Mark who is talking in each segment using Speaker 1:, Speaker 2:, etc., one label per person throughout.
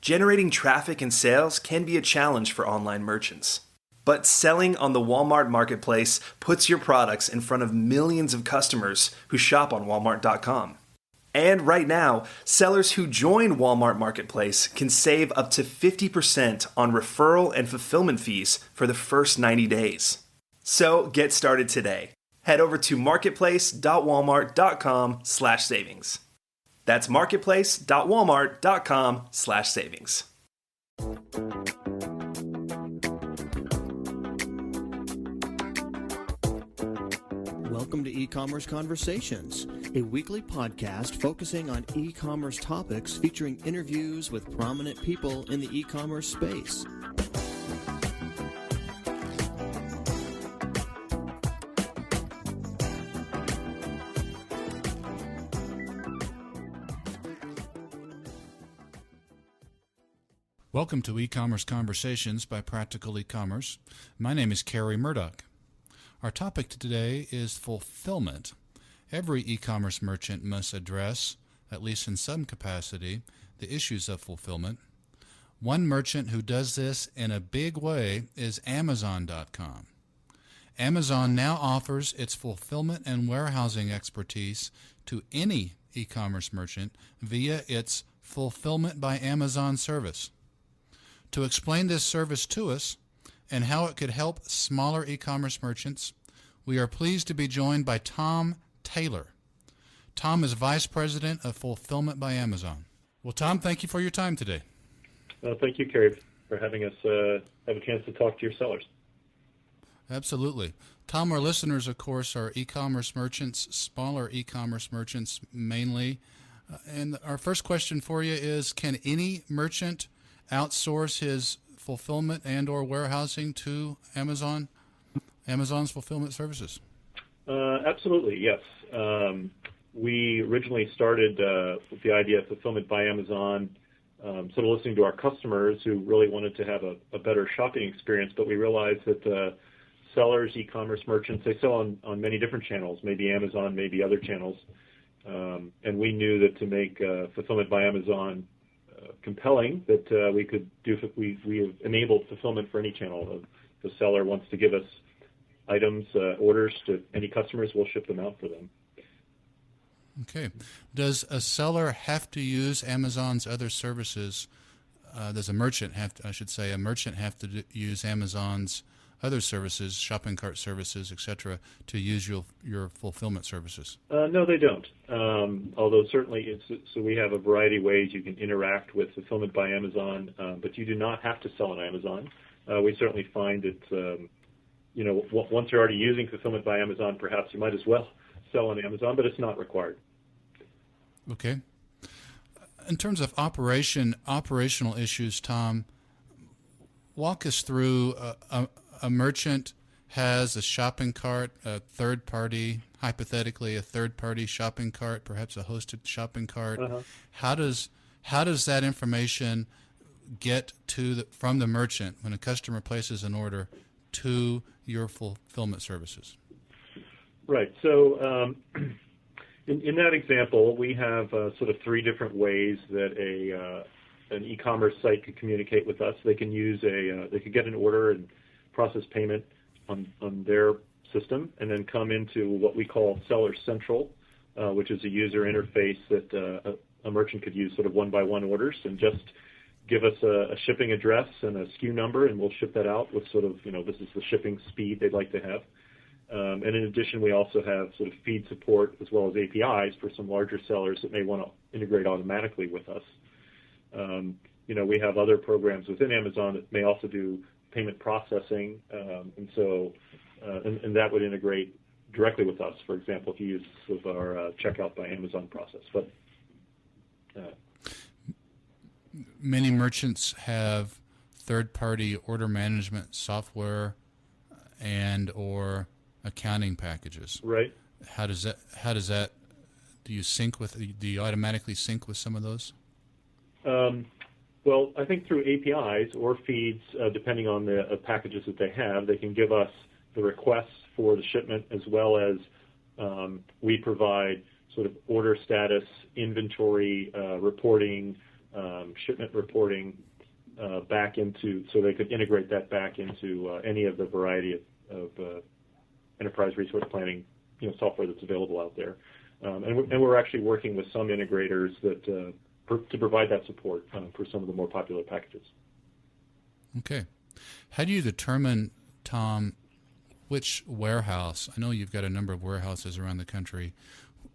Speaker 1: Generating traffic and sales can be a challenge for online merchants. But selling on the Walmart Marketplace puts your products in front of millions of customers who shop on Walmart.com. And right now, sellers who join Walmart Marketplace can save up to 50% on referral and fulfillment fees for the first 90 days. So get started today. Head over to marketplace.walmart.com/savings. That's marketplace.walmart.com/savings.
Speaker 2: Welcome to E-Commerce Conversations, a weekly podcast focusing on e-commerce topics featuring interviews with prominent people in the e-commerce space.
Speaker 3: Welcome to E-Commerce Conversations by Practical E-Commerce. My name is Kerry Murdoch. Our topic today is fulfillment. Every e-commerce merchant must address, at least in some capacity, the issues of fulfillment. One merchant who does this in a big way is Amazon.com. Amazon now offers its fulfillment and warehousing expertise to any e-commerce merchant via its Fulfillment by Amazon service. To explain this service to us and how it could help smaller e-commerce merchants, we are pleased to be joined by Tom Taylor. Tom is Vice President of Fulfillment by Amazon. Well, Tom, thank you for your time today.
Speaker 4: Thank you, Kerry, for having us have a chance to talk to your sellers.
Speaker 3: Absolutely. Tom, our listeners, of course, are e-commerce merchants, smaller e-commerce merchants mainly. And our first question for you is, can any merchant outsource his fulfillment and or warehousing to Amazon's fulfillment services?
Speaker 4: Absolutely, yes. We originally started with the idea of Fulfillment by Amazon, sort of listening to our customers who really wanted to have a better shopping experience, but we realized that sellers, e-commerce merchants, they sell on many different channels, maybe Amazon, maybe other channels, and we knew that to make Fulfillment by Amazon compelling, that we have enabled fulfillment for any channel. The seller wants to give us items, orders to any customers, we'll ship them out for them.
Speaker 3: Okay. Does a seller have to use Amazon's other services? Does a merchant have to, a merchant have to use Amazon's other services, shopping cart services, etc., to use your fulfillment services?
Speaker 4: No, they don't. Although certainly, so we have a variety of ways you can interact with Fulfillment by Amazon, but you do not have to sell on Amazon. We certainly find that once you're already using Fulfillment by Amazon, perhaps you might as well sell on Amazon, but it's not required.
Speaker 3: Okay. In terms of operational issues, Tom, walk us through a merchant has a shopping cart, hypothetically a third-party shopping cart, perhaps a hosted shopping cart.
Speaker 4: Uh-huh.
Speaker 3: How does that information get from the merchant when a customer places an order to your fulfillment services?
Speaker 4: Right. So in that example, we have sort of three different ways that an e-commerce site could communicate with us. They can they could get an order and process payment on their system, and then come into what we call Seller Central, which is a user interface that a merchant could use sort of one-by-one orders and just give us a shipping address and a SKU number, and we'll ship that out with sort of, this is the shipping speed they'd like to have. And in addition, we also have sort of feed support as well as APIs for some larger sellers that may want to integrate automatically with us. We have other programs within Amazon that may also do payment processing, and that would integrate directly with us. For example, if you use sort of our Checkout by Amazon process. But
Speaker 3: many merchants have third-party order management software and or accounting packages.
Speaker 4: Right.
Speaker 3: How does that do you automatically sync with some of those?
Speaker 4: Well, I think through APIs or feeds, depending on the packages that they have, they can give us the requests for the shipment, as well as we provide sort of order status, inventory reporting, shipment reporting back into, so they could integrate that back into any of the variety of enterprise resource planning software that's available out there. And we're actually working with some integrators that to provide that support for some of the more popular packages.
Speaker 3: Okay. How do you determine, Tom, which warehouse? I know you've got a number of warehouses around the country.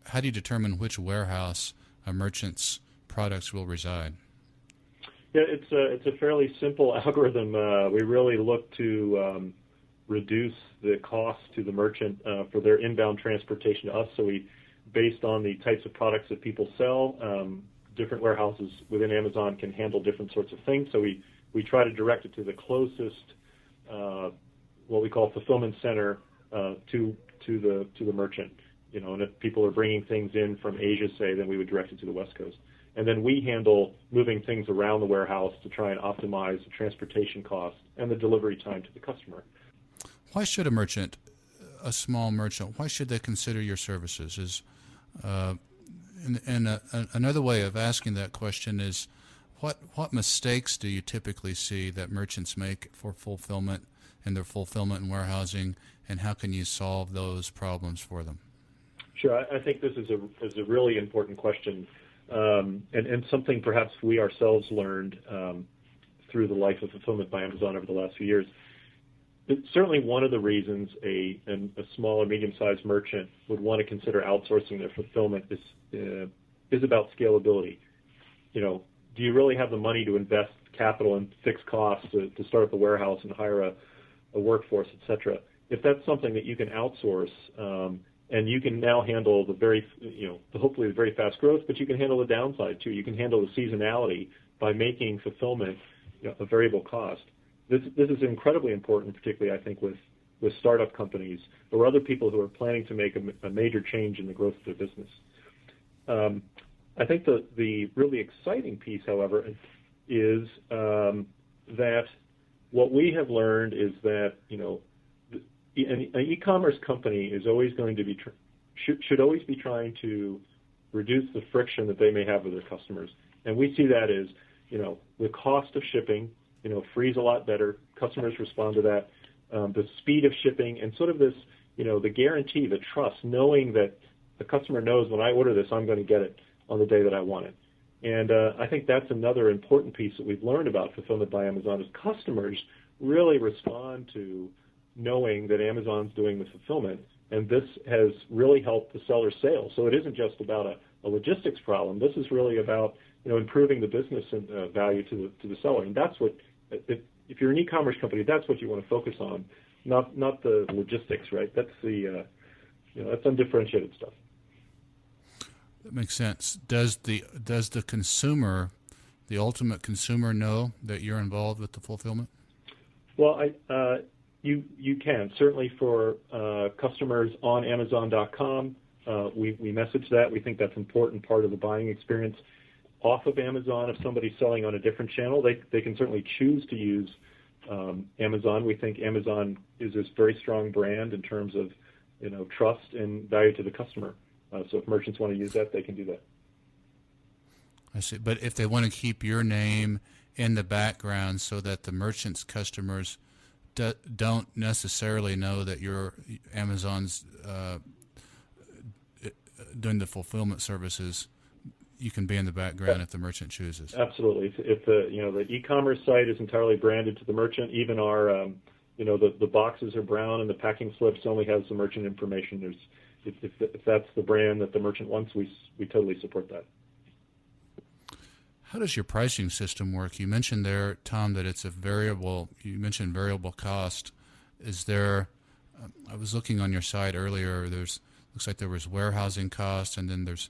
Speaker 3: How do you determine which warehouse a merchant's products will reside?
Speaker 4: Yeah, it's a fairly simple algorithm. We really look to reduce the cost to the merchant for their inbound transportation to us. So we, based on the types of products that people sell, different warehouses within Amazon can handle different sorts of things. So we try to direct it to the closest, what we call fulfillment center to the merchant. And if people are bringing things in from Asia, say, then we would direct it to the West Coast. And then we handle moving things around the warehouse to try and optimize the transportation cost and the delivery time to the customer.
Speaker 3: Why should a small merchant, why should they consider your services? Another way of asking that question is, what mistakes do you typically see that merchants make for fulfillment in their fulfillment and warehousing, and how can you solve those problems for them?
Speaker 4: Sure, I think this is a really important question, and something perhaps we ourselves learned through the life of Fulfillment by Amazon over the last few years. It's certainly one of the reasons a small or medium-sized merchant would want to consider outsourcing their fulfillment is about scalability. Do you really have the money to invest capital and fixed costs to start up a warehouse and hire a workforce, et cetera? If that's something that you can outsource, and you can now handle hopefully the very fast growth, but you can handle the downside too. You can handle the seasonality by making fulfillment a variable cost. This is incredibly important, particularly I think with startup companies or other people who are planning to make a major change in the growth of their business. I think the really exciting piece, however, is that what we have learned is that an e-commerce company is always going to be should always be trying to reduce the friction that they may have with their customers, and we see that as the cost of shipping frees a lot better. Customers respond to that. The speed of shipping and sort of this the guarantee, the trust, knowing that the customer knows when I order this, I'm going to get it on the day that I want it. And I think that's another important piece that we've learned about Fulfillment by Amazon is customers really respond to knowing that Amazon's doing the fulfillment, and this has really helped the seller's sales. So it isn't just about a logistics problem. This is really about improving the business and value to the seller, and that's what if you're an e-commerce company, that's what you want to focus on, not the logistics, right? That's the that's undifferentiated stuff.
Speaker 3: That makes sense. Does the consumer, the ultimate consumer, know that you're involved with the fulfillment?
Speaker 4: Well, you can certainly for customers on Amazon.com. We message that. We think that's an important part of the buying experience. Off of Amazon, if somebody's selling on a different channel, they can certainly choose to use Amazon. We think Amazon is this very strong brand in terms of trust and value to the customer. So if merchants want to use that, they can do that.
Speaker 3: I see. But if they want to keep your name in the background so that the merchant's customers don't necessarily know that you're Amazon's doing the fulfillment services, you can be in the background if the merchant chooses. Absolutely.
Speaker 4: If the e-commerce site is entirely branded to the merchant, even our the boxes are brown and the packing slips only has the merchant information. If that's the brand that the merchant wants, we totally support that.
Speaker 3: How does your pricing system work? You mentioned there, Tom, that it's you mentioned variable cost. Is there, I was looking on your site earlier, looks like there was warehousing costs and then there's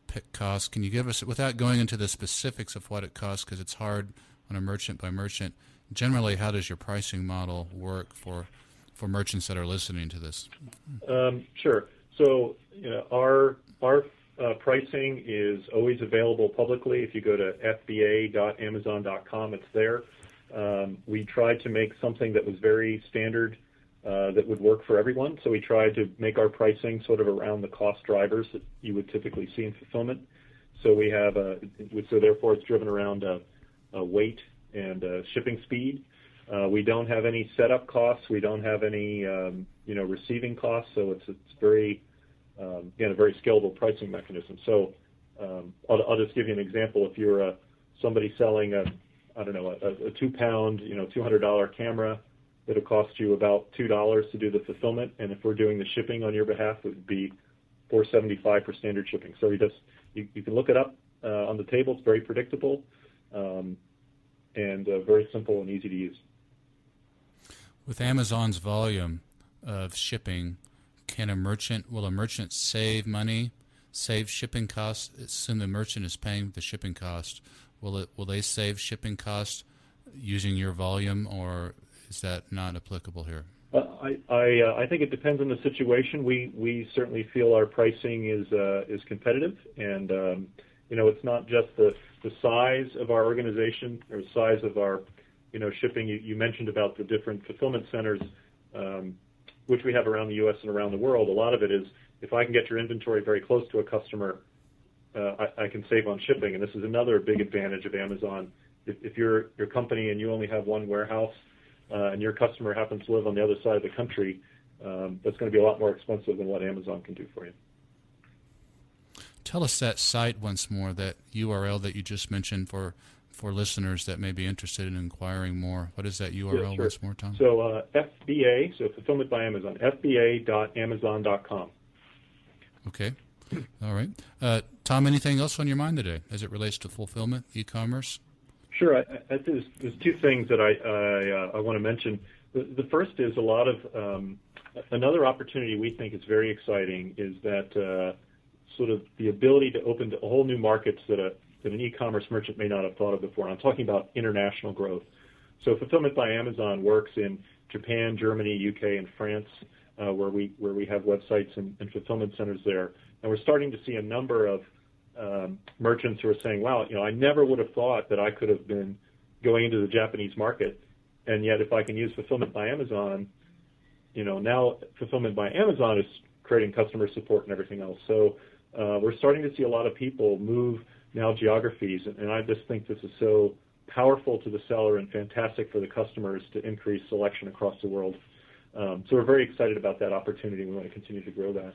Speaker 3: pick costs. Can you give us, without going into the specifics of what it costs, because it's hard on a merchant by merchant, generally how does your pricing model work for merchants that are listening to this?
Speaker 4: Sure. So our pricing is always available publicly. If you go to fba.amazon.com, it's there. We tried to make something that was very standard that would work for everyone. So we tried to make our pricing sort of around the cost drivers that you would typically see in fulfillment. So we have so therefore it's driven around weight and shipping speed. We don't have any setup costs. We don't have any receiving costs. So it's very again a very scalable pricing mechanism. So I'll just give you an example. If you're somebody selling a 2-pound $200 camera, it'll cost you about $2 to do the fulfillment, and if we're doing the shipping on your behalf, it would be $4.75 for standard shipping. So you can look it up on the table. It's very predictable and very simple and easy to use.
Speaker 3: With Amazon's volume of shipping, will a merchant save money, save shipping costs? Assume the merchant is paying the shipping cost. Will they save shipping costs using your volume, or is that not applicable here?
Speaker 4: I think it depends on the situation. We certainly feel our pricing is competitive, and it's not just the size of our organization or the size of our shipping. You mentioned about the different fulfillment centers, which we have around the U.S. and around the world. A lot of it is if I can get your inventory very close to a customer, I can save on shipping, and this is another big advantage of Amazon. If you're your company and you only have one warehouse, and your customer happens to live on the other side of the country, that's going to be a lot more expensive than what Amazon can do for you.
Speaker 3: Tell us that site once more, that URL that you just mentioned for listeners that may be interested in inquiring more. What is that URL once more, Tom?
Speaker 4: So FBA, so Fulfillment by Amazon, fba.amazon.com.
Speaker 3: Okay. All right. Tom, anything else on your mind today as it relates to fulfillment, e-commerce?
Speaker 4: Sure. There's two things that I want to mention. The first is a lot of another opportunity we think is very exciting is that sort of the ability to open to whole new markets that an e-commerce merchant may not have thought of before. And I'm talking about international growth. So Fulfillment by Amazon works in Japan, Germany, UK, and France, where we have websites and fulfillment centers there. And we're starting to see a number of merchants who are saying, wow, I never would have thought that I could have been going into the Japanese market, and yet if I can use Fulfillment by Amazon, now Fulfillment by Amazon is creating customer support and everything else. So we're starting to see a lot of people move now geographies, and I just think this is so powerful to the seller and fantastic for the customers to increase selection across the world. So we're very excited about that opportunity. We want to continue to grow that.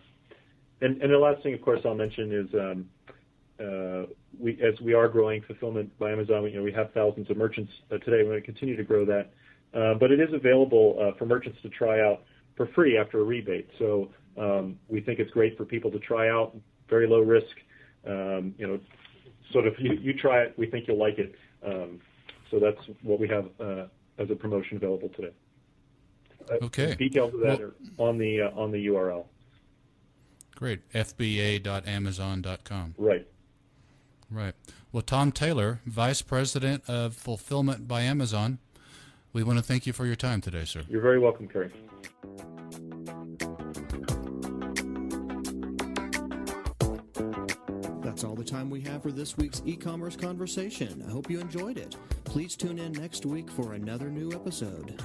Speaker 4: And the last thing, of course, I'll mention is as we are growing Fulfillment by Amazon, we have thousands of merchants today. We're going to continue to grow that. But it is available for merchants to try out for free after a rebate. So we think it's great for people to try out, very low risk. Sort of you try it, we think you'll like it. So that's what we have as a promotion available today.
Speaker 3: Okay.
Speaker 4: Details of that are on the URL.
Speaker 3: Great. fba.amazon.com.
Speaker 4: Right.
Speaker 3: Right. Well, Tom Taylor, Vice President of Fulfillment by Amazon, we want to thank you for your time today, sir.
Speaker 4: You're very welcome, Kerry.
Speaker 2: That's all the time we have for this week's e-commerce conversation. I hope you enjoyed it. Please tune in next week for another new episode.